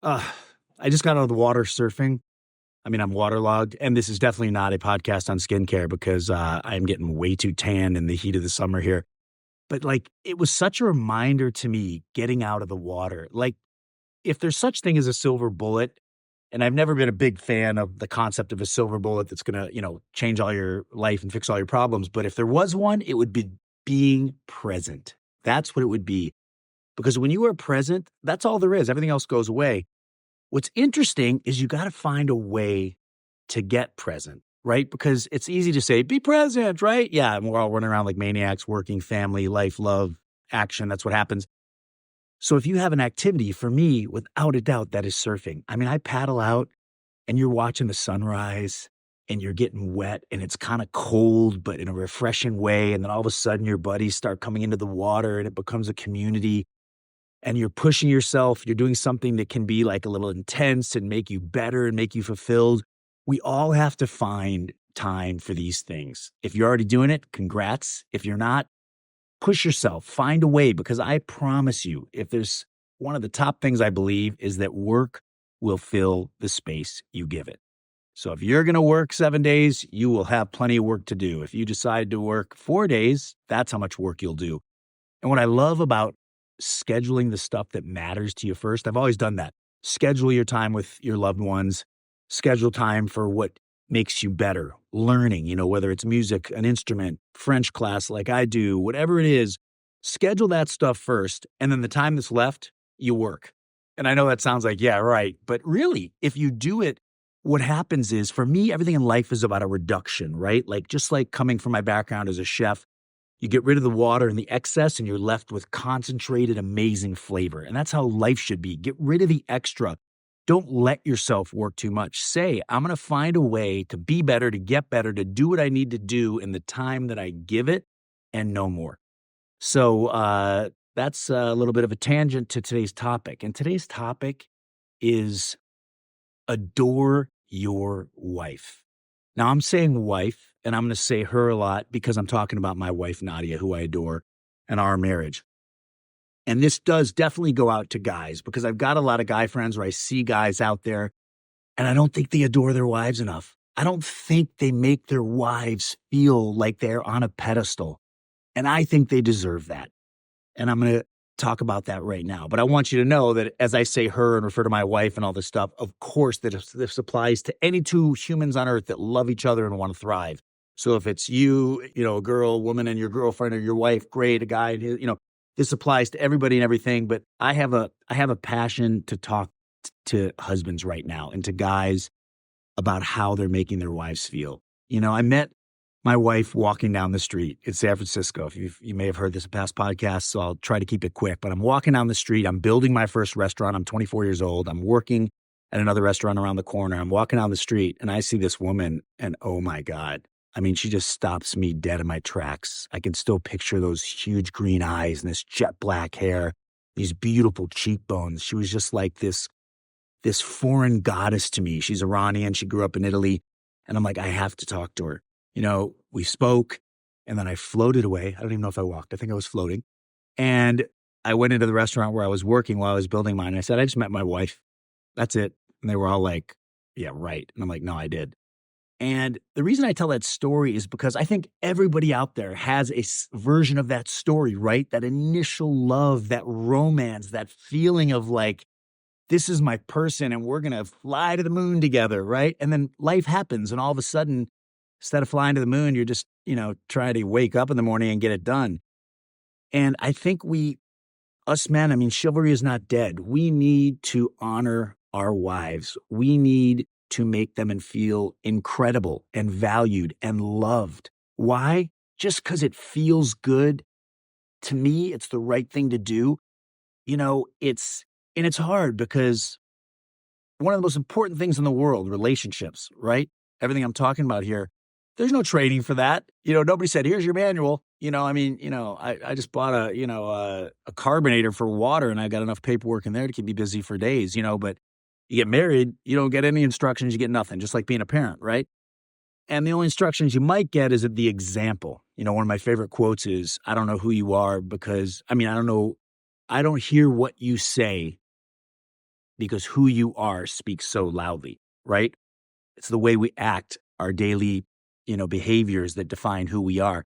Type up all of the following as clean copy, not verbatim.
Uh, I just got out of the water surfing. I mean, I'm waterlogged, and this is definitely not a podcast on skincare because I'm getting way too tan in the heat of the summer here. But like, it was such a reminder to me getting out of the water. Like, if there's such thing as a silver bullet, and I've never been a big fan of the concept of a silver bullet that's going to, change all your life and fix all your problems. But if there was one, it would be being present. That's what it would be. Because when you are present, that's all there is. Everything else goes away. What's interesting is you got to find a way to get present, right? Because it's easy to say, be present, right? Yeah, and we're all running around like maniacs, working, family, life, love, action. That's what happens. So if you have an activity, for me, without a doubt, that is surfing. I mean, I paddle out and you're watching the sunrise and you're getting wet and it's kind of cold, but in a refreshing way. And then all of a sudden your buddies start coming into the water and it becomes a community and you're pushing yourself. You're doing something that can be like a little intense and make you better and make you fulfilled. We all have to find time for these things. If you're already doing it, congrats. If you're not, push yourself, find a way, because I promise you, if there's one of the top things I believe is that work will fill the space you give it. So if you're going to work 7 days, you will have plenty of work to do. If you decide to work 4 days, that's how much work you'll do. And what I love about scheduling the stuff that matters to you first, I've always done that. Schedule your time with your loved ones, schedule time for what makes you better, learning, whether it's music, an instrument, French class like I do, whatever it is, schedule that stuff first. And then the time that's left, you work. And I know that sounds like, yeah, right. But really, if you do it, what happens is, for me, everything in life is about a reduction, right? Like, just like coming from my background as a chef, you get rid of the water and the excess and you're left with concentrated, amazing flavor. And that's how life should be. Get rid of the extra. Don't let yourself work too much. Say, I'm going to find a way to be better, to get better, to do what I need to do in the time that I give it and no more. So that's a little bit of a tangent to today's topic. And today's topic is adore your wife. Now, I'm saying wife, and I'm going to say her a lot because I'm talking about my wife, Nadia, who I adore, and our marriage. And this does definitely go out to guys, because I've got a lot of guy friends where I see guys out there and I don't think they adore their wives enough. I don't think they make their wives feel like they're on a pedestal. And I think they deserve that. And I'm going to talk about that right now. But I want you to know that as I say her and refer to my wife and all this stuff, of course, that this applies to any two humans on earth that love each other and want to thrive. So if it's you, a girl, a woman, and your girlfriend or your wife, great, a guy, this applies to everybody and everything. But I have a passion to talk to husbands right now and to guys about how they're making their wives feel. I met my wife walking down the street in San Francisco. If you may have heard this in past podcasts, so I'll try to keep it quick. But I'm walking down the street. I'm building my first restaurant. I'm 24 years old. I'm working at another restaurant around the corner. I'm walking down the street and I see this woman and oh my God. I mean, she just stops me dead in my tracks. I can still picture those huge green eyes and this jet black hair, these beautiful cheekbones. She was just like this foreign goddess to me. She's Iranian. She grew up in Italy. And I'm like, I have to talk to her. We spoke and then I floated away. I don't even know if I walked. I think I was floating. And I went into the restaurant where I was working while I was building mine. I said, I just met my wife. That's it. And they were all like, yeah, right. And I'm like, no, I did. And the reason I tell that story is because I think everybody out there has a version of that story, right? That initial love, that romance, that feeling of like, this is my person and we're going to fly to the moon together, right? And then life happens and all of a sudden, instead of flying to the moon, you're just, trying to wake up in the morning and get it done. And I think us men, I mean, chivalry is not dead. We need to honor our wives. We need to make them and feel incredible and valued and loved. Why? Just because it feels good. To me, it's the right thing to do. It's hard because one of the most important things in the world, relationships, right? Everything I'm talking about here, there's no training for that. Nobody said, here's your manual. I just bought a carbonator for water and I got enough paperwork in there to keep me busy for days, but you get married, you don't get any instructions, you get nothing, just like being a parent, right? And the only instructions you might get is the example. One of my favorite quotes is, I don't know who you are because, I don't know, I don't hear what you say, because who you are speaks so loudly, right? It's the way we act, our daily, behaviors that define who we are.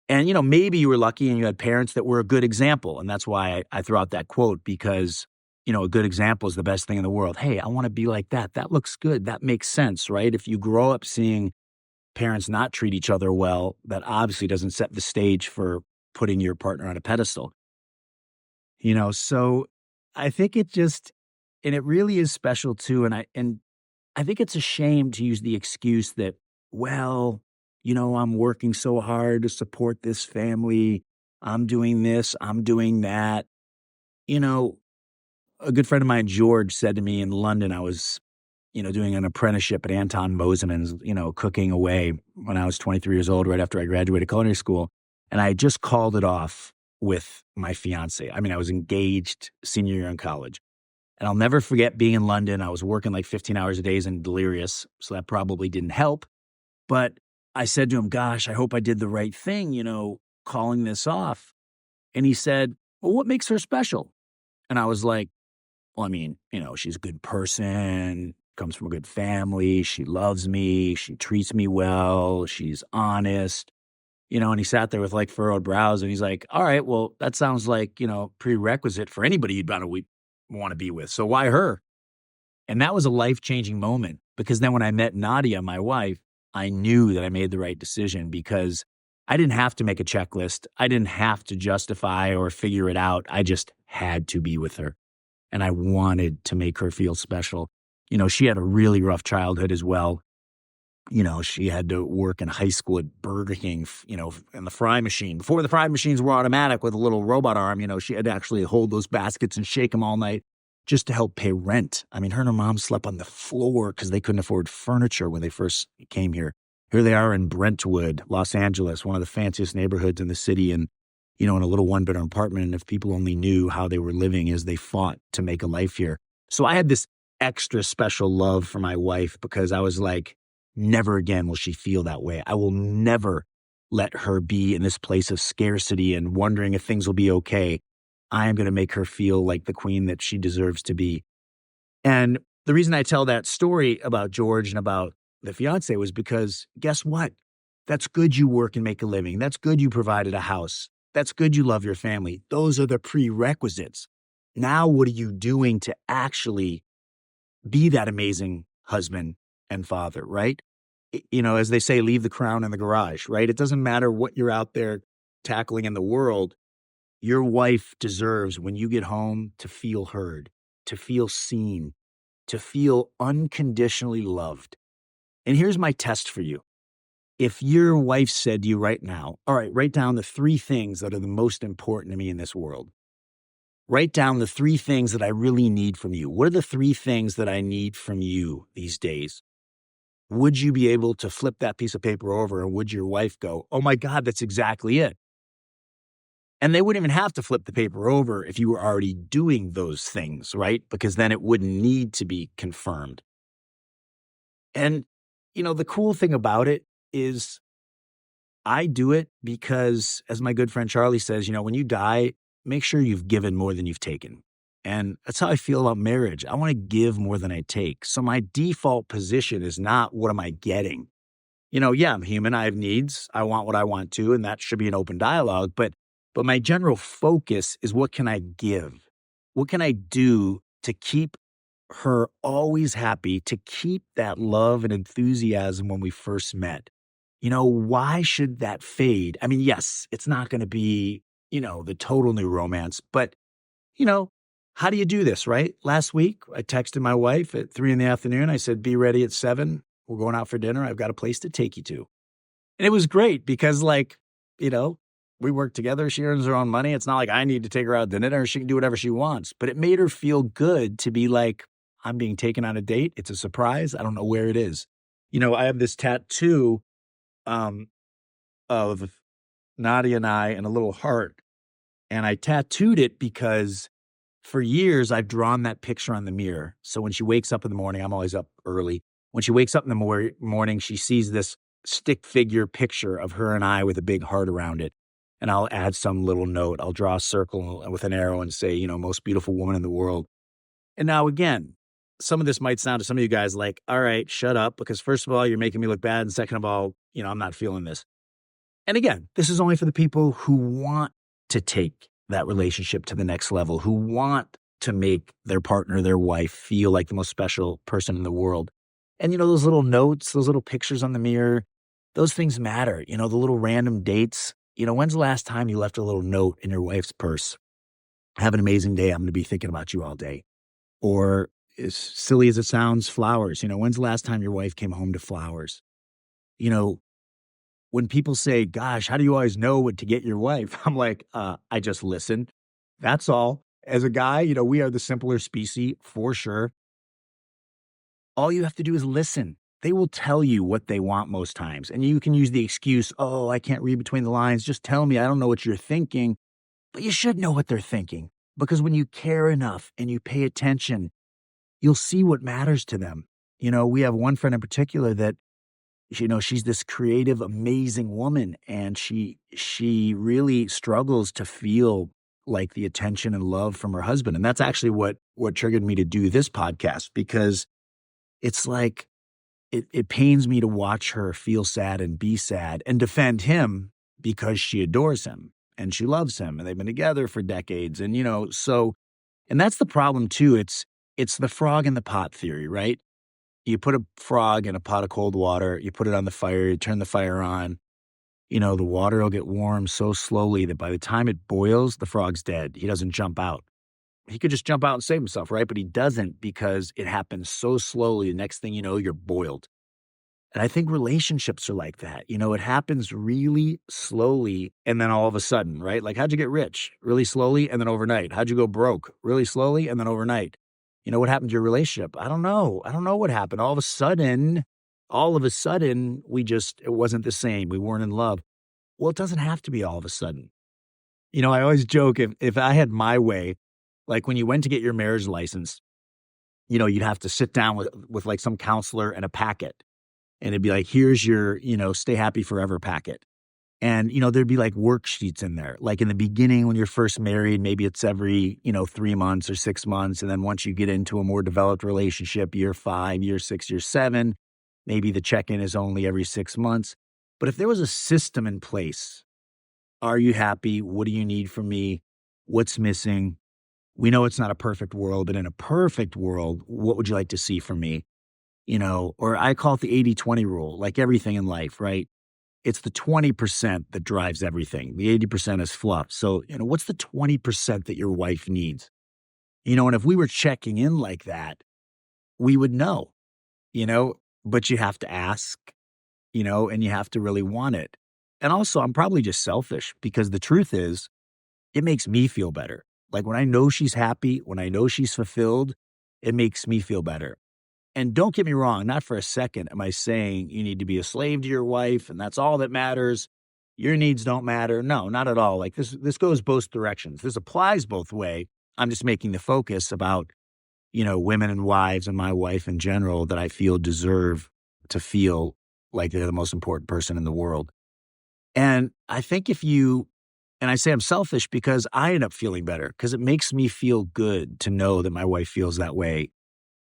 And, maybe you were lucky and you had parents that were a good example. And that's why I throw out that quote because, a good example is the best thing in the world. Hey, I want to be like that. That looks good. That makes sense, right? If you grow up seeing parents not treat each other well, that obviously doesn't set the stage for putting your partner on a pedestal. So I think and it really is special too. And I think it's a shame to use the excuse that, well, I'm working so hard to support this family. I'm doing this, I'm doing that. You know, a good friend of mine, George, said to me in London, I was, doing an apprenticeship at Anton Moseman's, cooking away when I was 23 years old, right after I graduated culinary school. And I just called it off with my fiance. I mean, I was engaged senior year in college. And I'll never forget being in London. I was working like 15 hours a day and delirious, so that probably didn't help. But I said to him, gosh, I hope I did the right thing, calling this off. And he said, well, what makes her special? And I was like, well, I mean, she's a good person, comes from a good family. She loves me. She treats me well. She's honest. And he sat there with like furrowed brows and he's like, all right, well, that sounds like, prerequisite for anybody you'd want to be with. So why her? And that was a life-changing moment because then when I met Nadia, my wife, I knew that I made the right decision because I didn't have to make a checklist. I didn't have to justify or figure it out. I just had to be with her. And I wanted to make her feel special. She had a really rough childhood as well. She had to work in high school at Burger King, in the fry machine. Before the fry machines were automatic with a little robot arm, she had to actually hold those baskets and shake them all night just to help pay rent. I mean, her and her mom slept on the floor because they couldn't afford furniture when they first came here. Here they are in Brentwood, Los Angeles, one of the fanciest neighborhoods in the city, and, in a little one-bedroom apartment. And if people only knew how they were living as they fought to make a life here. So I had this extra special love for my wife because I was like, never again will she feel that way. I will never let her be in this place of scarcity and wondering if things will be okay. I am going to make her feel like the queen that she deserves to be. And the reason I tell that story about George and about the fiance was because guess what? That's good you work and make a living. That's good you provided a house. That's good you love your family. Those are the prerequisites. Now what are you doing to actually be that amazing husband and father, right? As they say, leave the crown in the garage, right? It doesn't matter what you're out there tackling in the world. Your wife deserves, when you get home, to feel heard, to feel seen, to feel unconditionally loved. And here's my test for you. If your wife said to you right now, all right, write down the 3 things that are the most important to me in this world. Write down the 3 things that I really need from you. What are the 3 things that I need from you these days? Would you be able to flip that piece of paper over and would your wife go, oh my God, that's exactly it? And they wouldn't even have to flip the paper over if you were already doing those things, right? Because then it wouldn't need to be confirmed. And, the cool thing about it is I do it because, as my good friend Charlie says, when you die, make sure you've given more than you've taken. And that's how I feel about marriage. I want to give more than I take. So my default position is not what am I getting? Yeah, I'm human. I have needs. I want what I want to, and that should be an open dialogue. But my general focus is what can I give? What can I do to keep her always happy, to keep that love and enthusiasm when we first met? Why should that fade? I mean, yes, it's not going to be, the total new romance, but, how do you do this, right? Last week, I texted my wife at 3 p.m. I said, be ready at 7. We're going out for dinner. I've got a place to take you to. And it was great because we work together. She earns her own money. It's not like I need to take her out to dinner. She can do whatever she wants, but it made her feel good to be like, I'm being taken on a date. It's a surprise. I don't know where it is. I have this tattoo of Nadia and I and a little heart. And I tattooed it because for years I've drawn that picture on the mirror. So when she wakes up in the morning, I'm always up early. When she wakes up in the morning, she sees this stick figure picture of her and I with a big heart around it. And I'll add some little note. I'll draw a circle with an arrow and say, most beautiful woman in the world. And now again, some of this might sound to some of you guys like, all right, shut up, because first of all, you're making me look bad. And second of all, I'm not feeling this. And again, this is only for the people who want to take that relationship to the next level, who want to make their partner, their wife, feel like the most special person in the world. And, those little notes, those little pictures on the mirror, those things matter. The little random dates. When's the last time you left a little note in your wife's purse? Have an amazing day. I'm going to be thinking about you all day. Or as silly as it sounds, flowers. When's the last time your wife came home to flowers? You know, when people say, gosh, how do you always know what to get your wife? I'm like, I just listen. That's all. As a guy, we are the simpler species for sure. All you have to do is listen. They will tell you what they want most times. And you can use the excuse, oh, I can't read between the lines. Just tell me. I don't know what you're thinking. But you should know what they're thinking. Because when you care enough and you pay attention, you'll see what matters to them. We have one friend in particular that, she's this creative, amazing woman, and she really struggles to feel like the attention and love from her husband. And that's actually what triggered me to do this podcast, because it's like, it pains me to watch her feel sad and be sad and defend him because she adores him and she loves him and they've been together for decades. And, and that's the problem too. It's the frog in the pot theory, right? You put a frog in a pot of cold water, you put it on the fire, you turn the fire on, the water will get warm so slowly that by the time it boils, the frog's dead. He doesn't jump out. He could just jump out and save himself, right? But he doesn't, because it happens so slowly. The next thing you know, you're boiled. And I think relationships are like that. It happens really slowly and then all of a sudden, right? Like, how'd you get rich? Really slowly and then overnight. How'd you go broke? Really slowly and then overnight. What happened to your relationship? I don't know. I don't know what happened. All of a sudden, it wasn't the same. We weren't in love. Well, it doesn't have to be all of a sudden. I always joke, if I had my way, like when you went to get your marriage license, you'd have to sit down with like some counselor and a packet. And it'd be like, here's your, stay happy forever packet. And, there'd be like worksheets in there. Like in the beginning, when you're first married, maybe it's every, 3 months or 6 months. And then once you get into a more developed relationship, year 5, year 6, year 7, maybe the check-in is only every 6 months. But if there was a system in place, are you happy? What do you need from me? What's missing? We know it's not a perfect world, but in a perfect world, what would you like to see from me? Or I call it the 80-20 rule, like everything in life, right? It's the 20% that drives everything. The 80% is fluff. So, what's the 20% that your wife needs? And if we were checking in like that, we would know, but you have to ask, and you have to really want it. And also, I'm probably just selfish, because the truth is, it makes me feel better. Like when I know she's happy, when I know she's fulfilled, it makes me feel better. And don't get me wrong, not for a second am I saying you need to be a slave to your wife and that's all that matters. Your needs don't matter. No, not at all. Like this goes both directions. This applies both way. I'm just making the focus about, women and wives and my wife in general that I feel deserve to feel like they're the most important person in the world. And I think and I say I'm selfish because I end up feeling better, because it makes me feel good to know that my wife feels that way.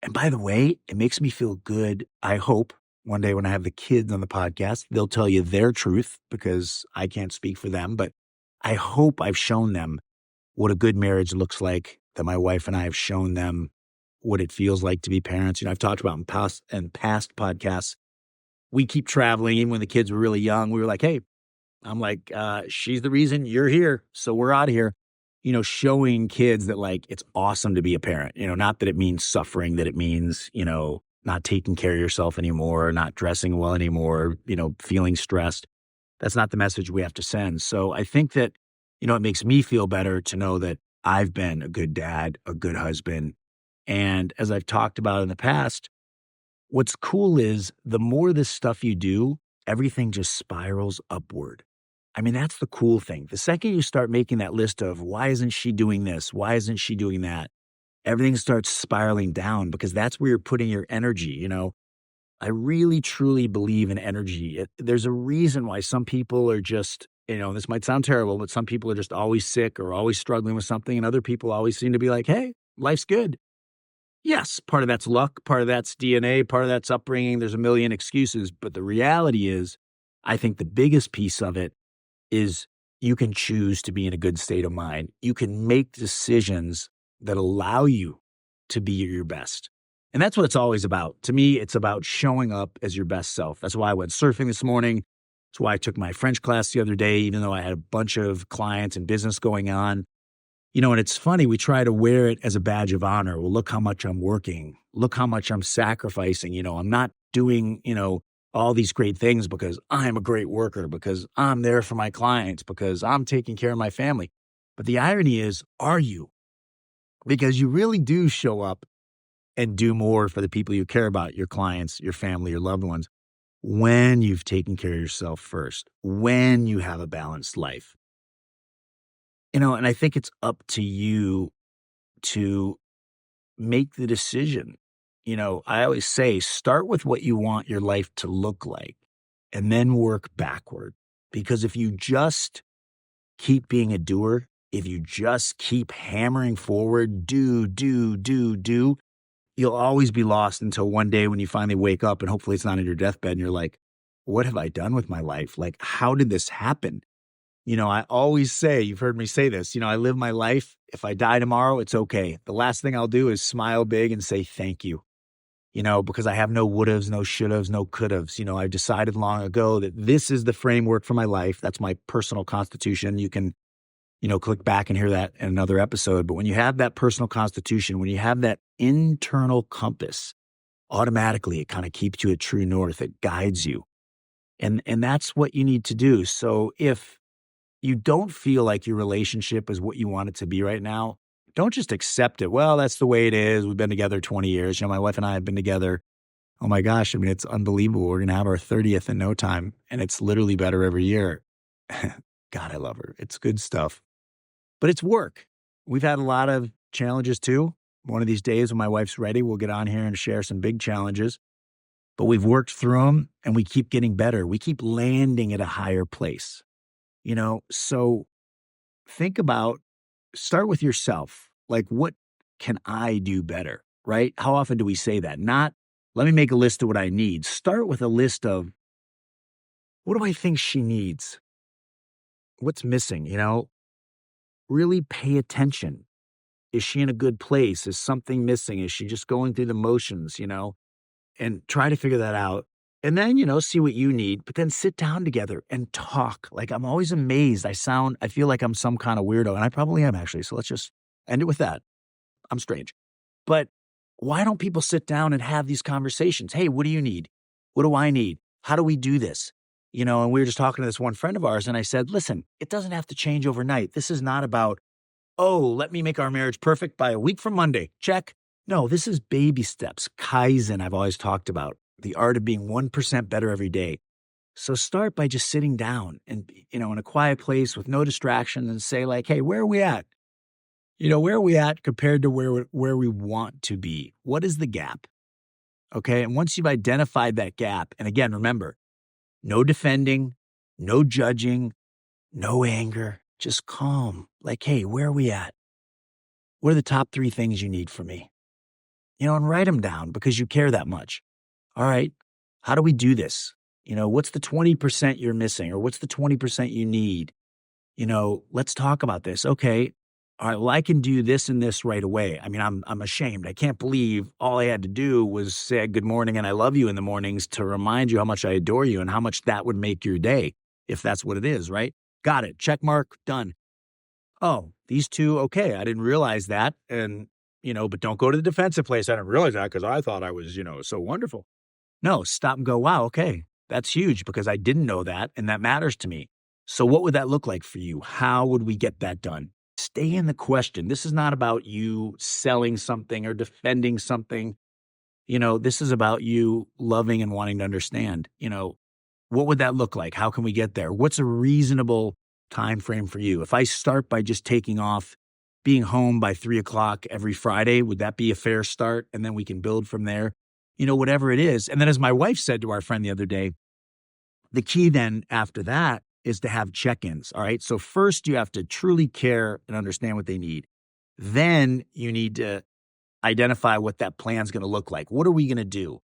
And by the way, it makes me feel good. I hope one day when I have the kids on the podcast, they'll tell you their truth, because I can't speak for them. But I hope I've shown them what a good marriage looks like, that my wife and I have shown them what it feels like to be parents. I've talked about in past podcasts. We keep traveling. Even when the kids were really young, we were like, hey, I'm like, she's the reason you're here. So we're out of here. Showing kids that like, it's awesome to be a parent, not that it means suffering, that it means, not taking care of yourself anymore, not dressing well anymore, feeling stressed. That's not the message we have to send. So I think that, it makes me feel better to know that I've been a good dad, a good husband. And as I've talked about in the past, what's cool is the more this stuff you do, everything just spirals upward. I mean, that's the cool thing. The second you start making that list of why isn't she doing this? Why isn't she doing that? Everything starts spiraling down, because that's where you're putting your energy. I really, truly believe in energy. There's a reason why some people are just, this might sound terrible, but some people are just always sick or always struggling with something. And other people always seem to be like, hey, life's good. Yes, part of that's luck, part of that's DNA, part of that's upbringing. There's a million excuses. But the reality is, I think the biggest piece of it is you can choose to be in a good state of mind. You can make decisions that allow you to be your best. And that's what it's always about. To me, it's about showing up as your best self. That's why I went surfing this morning. That's why I took my French class the other day, even though I had a bunch of clients and business going on. And it's funny, we try to wear it as a badge of honor. Well, look how much I'm working. Look how much I'm sacrificing. I'm not doing, all these great things because I'm a great worker, because I'm there for my clients, because I'm taking care of my family. But the irony is, are you? Because you really do show up and do more for the people you care about, your clients, your family, your loved ones, when you've taken care of yourself first, when you have a balanced life. And I think it's up to you to make the decision. I always say, start with what you want your life to look like and then work backward. Because if you just keep being a doer, if you just keep hammering forward, do, you'll always be lost until one day when you finally wake up and hopefully it's not in your deathbed and you're like, what have I done with my life? Like, how did this happen? I always say, you've heard me say this, I live my life. If I die tomorrow, it's okay. The last thing I'll do is smile big and say thank you, because I have no would-haves, no should-haves, no could-haves. I've decided long ago that this is the framework for my life. That's my personal constitution. You can, click back and hear that in another episode. But when you have that personal constitution, when you have that internal compass, automatically it kind of keeps you at true north. It guides you. And that's what you need to do. So if you don't feel like your relationship is what you want it to be right now, don't just accept it. Well, that's the way it is. We've been together 20 years. My wife and I have been together. Oh my gosh. I mean, it's unbelievable. We're going to have our 30th in no time, and it's literally better every year. God, I love her. It's good stuff, but it's work. We've had a lot of challenges too. One of these days when my wife's ready, we'll get on here and share some big challenges, but we've worked through them and we keep getting better. We keep landing at a higher place. So start with yourself. Like, what can I do better, right? How often do we say that? Not, let me make a list of what I need. Start with a list of, what do I think she needs? What's missing? Really pay attention. Is she in a good place? Is something missing? Is she just going through the motions, and try to figure that out. And then, see what you need, but then sit down together and talk. Like, I'm always amazed. I feel like I'm some kind of weirdo, and I probably am actually. So let's just end it with that. I'm strange. But why don't people sit down and have these conversations? Hey, what do you need? What do I need? How do we do this? And we were just talking to this one friend of ours, and I said, listen, it doesn't have to change overnight. This is not about, oh, let me make our marriage perfect by a week from Monday. Check. No, this is baby steps. Kaizen, I've always talked about. The art of being 1% better every day. So start by just sitting down and, in a quiet place with no distractions and say like, hey, where are we at? Where are we at compared to where we want to be? What is the gap? Okay. And once you've identified that gap, and again, remember, no defending, no judging, no anger, just calm. Like, hey, where are we at? What are the top 3 things you need from me? And write them down because you care that much. All right, how do we do this? What's the 20% you're missing, or what's the 20% you need? Let's talk about this. Okay. All right. Well, I can do this and this right away. I mean, I'm ashamed. I can't believe all I had to do was say good morning and I love you in the mornings to remind you how much I adore you and how much that would make your day, if that's what it is, right? Got it. Check mark. Done. Oh, these 2. Okay. I didn't realize that. And, but don't go to the defensive place. I didn't realize that because I thought I was, so wonderful. No, stop and go, wow, okay, that's huge because I didn't know that and that matters to me. So what would that look like for you? How would we get that done? Stay in the question. This is not about you selling something or defending something. This is about you loving and wanting to understand. What would that look like? How can we get there? What's a reasonable time frame for you? If I start by just taking off, being home by 3:00 every Friday, would that be a fair start? And then we can build from there. Whatever it is. And then as my wife said to our friend the other day, the key then after that is to have check-ins. All right. So first you have to truly care and understand what they need. Then you need to identify what that plan's going to look like. What are we going to do?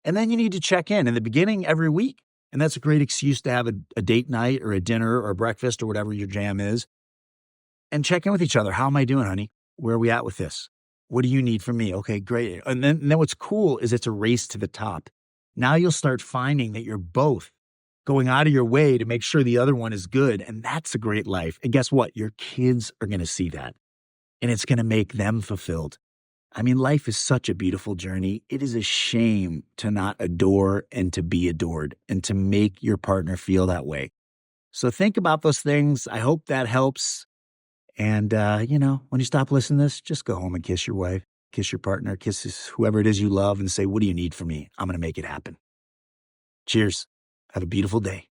And then you need to check in the beginning every week. And that's a great excuse to have a date night or a dinner or a breakfast or whatever your jam is, and check in with each other. How am I doing, honey? Where are we at with this? What do you need from me? Okay, great. And then what's cool is it's a race to the top. Now you'll start finding that you're both going out of your way to make sure the other one is good. And that's a great life. And guess what? Your kids are going to see that, and it's going to make them fulfilled. I mean, life is such a beautiful journey. It is a shame to not adore and to be adored and to make your partner feel that way. So think about those things. I hope that helps. And, when you stop listening to this, just go home and kiss your wife, kiss your partner, kiss whoever it is you love, and say, what do you need from me? I'm going to make it happen. Cheers. Have a beautiful day.